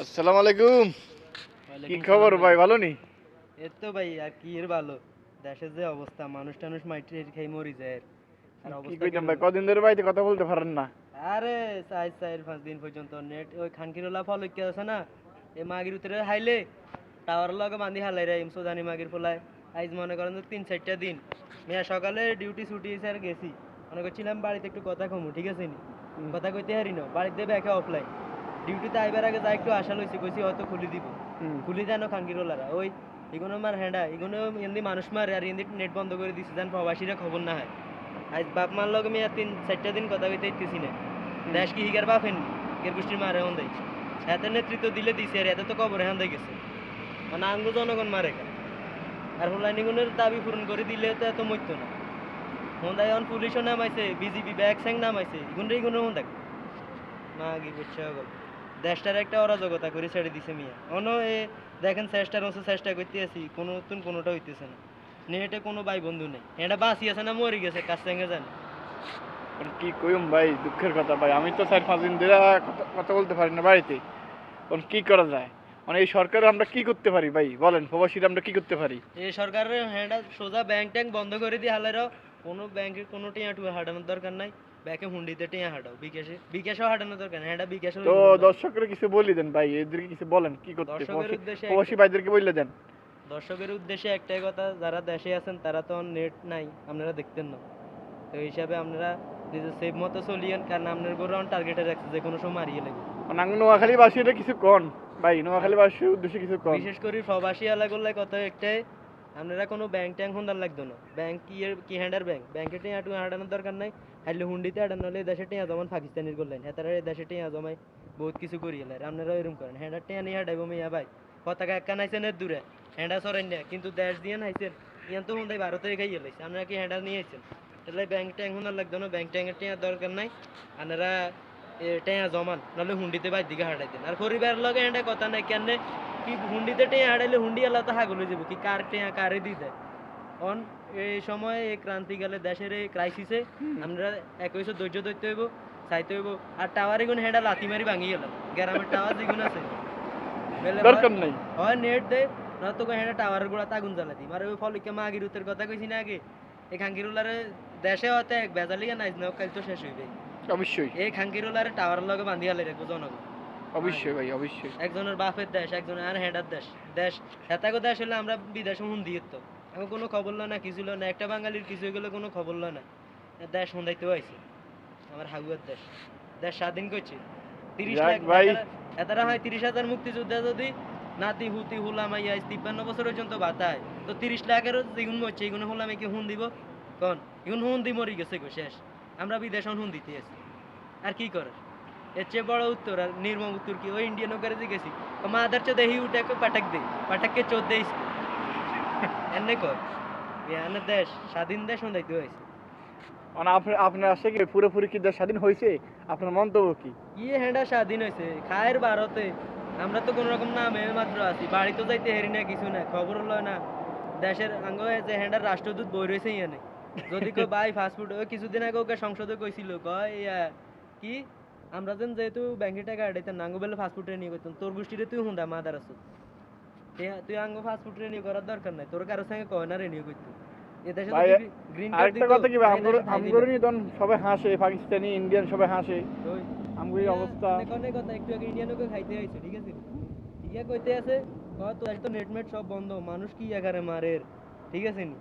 আসসালামু আলাইকুম। কি ওয়ালাইকুম খবর সালাম ভাই, ভালো নি? এই তো ভাই আর কি এর ভালো। দেশের যে অবস্থা মানুষ টানুষ মাইরে খেয়ে মরি যায় আর কি অবস্থা কইতাম কিরকম। ভাই, কদিন ধরে বাড়িতে কথা বলতে পারেন না। আরে 4-5 দিন পর্যন্ত নেট ওই খানকিরোলা ফল কে আছে না, এই মাগির উতরে হাইলে টাওয়ার লগে বান্ধি হালাই রে ইমসোদানি মাগির ফলায়। আইজ মনে করেন যে 3-4টা দিন মেয়া সকালে ডিউটি ছুটি এসে আর গেছি, মনে করছিলাম বাড়িতে একটু কথা কমু, ঠিক আছে নি হুম, কথা কইতে হারি না, বাড়িতে ব্যাকে অফলাইন। ডিউটিতে আইবার আগে যা একটু আশা লইছি, কইছি হয়তো খুলি দিব, হুম। খুলি দেন খানকিরোলারা ওই এগুলো মার হ্যান্ডা এগুলো এমনি মানুষ মারে আর এমনি নেট বন্ধ করে দিচ্ছে, যেন প্রবাসীরা খবর না হয়। আজ বাপ মার লগে মেয়া 3-4টা দিন কথা কইতে ইতেছি না। দেশ কি হিগার বাপেন হিগার গোষ্ঠীর মারে হন দেয়, এত নেতৃত্ব দিলে দিছে আর এত তো কবরে হান গেছে, মানে আঙ্গু জনগণ মারে কেন। আর হুলাইনিগুনের দাবি পূরণ করে দিলে তো এত মরত না। হন্দায় এখন পুলিশও নামাইছে, বিজিবি ব্যাগ স্যাং নামাইছে, এগুলো এগুলোর হন দেখ না কি বুঝছে গল। দেশটার একটা অরাজকতা করে ছেড়ে দিছে মিয়া অন এ। দেখেন চেষ্টার মতো চেষ্টা করতে আছি, কোনো নতুন কোনোটা হইতেছে না। নেটে কোনো ভাই বন্ধু নেই, এটা বাঁচি আছে না মরে গেছে কাজ সঙ্গে জানে। এখন কি কইম ভাই, দুঃখের কথা ভাই। আমি তো 4-5 দিন ধরে কথা বলতে পারি না বাড়িতে। এখন কি করা যায়? মানে এই সরকারে আমরা কি করতে পারি ভাই, বলেন? প্রবাসীরা আমরা কি করতে পারি? এই সরকারের হ্যাঁ সোজা ব্যাংক ট্যাঙ্ক বন্ধ করে দিয়ে হালারও কোনো ব্যাংকের কোনো টিয়া টুয়া হাঁটানোর দরকার নাই। ব্যাংকে হুন্ডিতে টিয়া হাঁটাও, বিকাশেও হাঁটানোর দরকার নেই, হ্যাঁ বিকাশেও তো দর্শকরা কিছু বলি দেন ভাই, এদেরকে কিছু বলেন কি করতে, দর্শকের উদ্দেশ্যে প্রবাসী ভাইদেরকে বললে দেন। দর্শকের উদ্দেশ্যে একটাই কথা, যারা দেশে আছেন তারা তো নেট নাই, আপনারা দেখতেন না। তো এই হিসাবে আপনারা নিজের সেভ মতো চলিয়েন, কারণ আপনার গরু টার্গেটে রাখছে যে কোনো সময় মারিয়ে লাগবে। মানে নোয়াখালী বাসীরা কিছু কন ভাই, নোয়াখালী বাসীর উদ্দেশ্যে কিছু কন। বিশেষ করে প্রবাসী এলাকাগুলোয় কথা একটাই, আপনারা কোনো ব্যাংক ট্যাঙ্ক হুন্দার লাগতো না। ব্যাংক কি হ্যান্ডার ব্যাংক, ব্যাংকে টিয়া টুয়া হাঁটানোর দরকার নাই। হাইলে হুন্ডিতে হাঁটানো হলে দেশে টিয়া জমান পাকিস্তানির করলেন, হ্যাঁ তারা দেশে টিয়া জমায় বহুত কিছু করিয়ে লাই, আপনারা এরকম করেন। হ্যান্ডার টিয়া নিয়ে হাঁটাইবো মিয়া ভাই, পতাকা একটা নাইছেন এর দূরে, হ্যান্ডা সরেন না কিন্তু দেশ দিয়ে নাইছেন। ইয়ান তো হুন্দাই ভারতে খাইয়ে লাইছে, আপনারা কি হ্যান্ডার নিয়ে আইছেন? তাহলে ব্যাংক ট্যাঙ্ক হুন্দার লাগতো না, ব্যাংক ট্যাঙ্কের টিয়া দরকার নাই। আপনারা টেয়া জমান নাহলে হুন্ডিতে বাইর দিকে হাঁটাইতেন। আর পরিবার লগে এটা কথা নাই কেন কি হুন্ডিতে টেয়া হাঁটাইলে হুন্ডি আল্লাহ তো হাগল হয়ে যাবো কি কার টেয়া কারে দিয়ে দেয়। অন এই সময় এই ক্রান্তিকালে দেশের এই ক্রাইসিসে আমরা এক হয়েছে ধৈর্য ধরতে হইব, চাইতে হইব। আর টাওয়ার এগুন হেঁটা লাথি মারি ভাঙি গেলাম, গ্রামের টাওয়ার যেগুন আছে বেলে দরকার নাই। হয় নেট দেয় না তো হেঁটা টাওয়ারের গোড়াতে আগুন জ্বালা দিই মারে। ওই ফলিকে মা আগিরুতের কথা কইছি না আগে, এই খাঙ্কিরুলারে দেশে হয়তো এক বেজালিয়া নাইজ না কাল তো শেষ হইবে। অবশ্যই এই খাঙ্কিরোলারে টাওয়ারের লগে বান্ধি হালে রাখবো জনগণ। অবশ্যই ভাই, অবশ্যই। একজনের বাপের দেশ, একজনের আর হেডার দেশ। দেশ হেতাগো দেশ হলে আমরা বিদেশে হুন দিয়ে তো এখন কোনো খবর লয় না, কিছু লয় না। একটা বাঙালির কিছু হয়ে গেলে কোনো খবর লয় না। দেশ হুন্দাইতেও আইছে আমার হাগুয়ার দেশ, দেশ স্বাধীন করছে 30 যাক লাখ ভাই। এতারা হয় 30,000 মুক্তিযোদ্ধা যদি নাতি হুতি হুলামাইয়া 53 বছর পর্যন্ত বাতায়, তো 30 লাখেরও যেগুন মরছে এগুলো হুলামে কি হুন দিব কন? এগুন হুন দি মরি গেছে গো শেষ। আমরা বিদেশ হুন দিতে আছি আর কি করে। এর চেয়ে বড় উত্তর আর নির্মম উত্তর কি? ওই ইন্ডিয়ান করে জিজ্ঞেসি মাদার চোদ দেহি উঠে পাঠাক দে, পাঠাককে চোদ দেই এনে কর। এনে দেশ স্বাধীন দেশ হইতে হয়েছে। মানে আপনার আসে কি পুরোপুরি কি দেশ স্বাধীন হয়েছে? আপনার মন্তব্য কি? ইয়ে হ্যান্ডা স্বাধীন হয়েছে খায়ের ভারতে, আমরা তো কোনো রকম নামে মাত্র আছি, বাড়ি তো যাইতে হেরি না, কিছু না খবর লয় না। দেশের আঙ্গ যে হ্যান্ডার রাষ্ট্রদূত বই রয়েছে ইয়ানে, যদি কেউ বাই ফাস্টফুড ওই কিছুদিন আগে ওকে সংসদে কইছিল কয় কি আমরা যেন যেহেতু ব্যাংকে টাকা আড়াইতাম নাঙ্গো বেলে ফাস্টফুড রেনিউ করতাম, তোর গোষ্ঠীরে তুই হুন্দা মাদার আছো, তুই আঙ্গো ফাস্টফুড রেনিউ করার দরকার নাই, তোর কারোর সঙ্গে কয় না রেনিউ করতে। এদেশে ভাই যদি গ্রিন কার্ড আরেকটা কথা কি ভাই, আমগর নিয়ে তখন সবাই হাসে, পাকিস্তানি ইন্ডিয়ান সবাই হাসে আমগর এই অবস্থা। অনেক কথা একটু আগে ইন্ডিয়ানকে খাইতে আইছে, ঠিক আছে ইয়া কইতে আছে কয় তো তো নেটমেট সব বন্ধ, মানুষ কি আকারে মারে, ঠিক আছে নি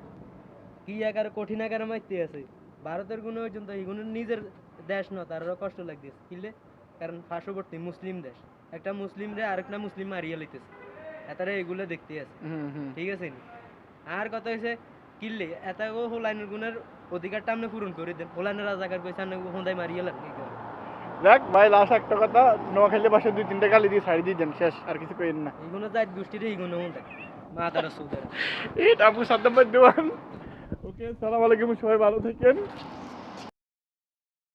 কি আকারে কঠিন আকারে মারতে আছে। ভারতের গুণ পর্যন্ত এগুলো নিজের দেশ না, তারও কষ্ট লাগতেছে কিলে, কারণ পার্শ্ববর্তী মুসলিম দেশ, একটা মুসলিম রে আরেকটা মুসলিম মারিয়া লইতেছে, এতারে এগুলো দেখতে আছে, ঠিক আছে নি। আর কথা হইছে কিনলে এতগো হোলাইনের গুণের অধিকারটা আপনি পূরণ করে দেন, হোলাইনের রাজাকার কইছে আপনি হোন্দাই মারিয়ে লাগ কি করে। দেখ ভাই, লাস্ট একটা কথা, নোয়াখালী বাসে 2-3টা গালি দিয়ে ছাড়ি দিয়ে দেন, শেষ আর কিছু কইেন না। এইগুলো যাই গোষ্ঠীর এইগুলো দেখ মা তারা সুদের। এটা আপু সাদ্দাম ভাই দেওয়ান। ওকে, সালাম আলাইকুম, সবাই ভালো থাকেন।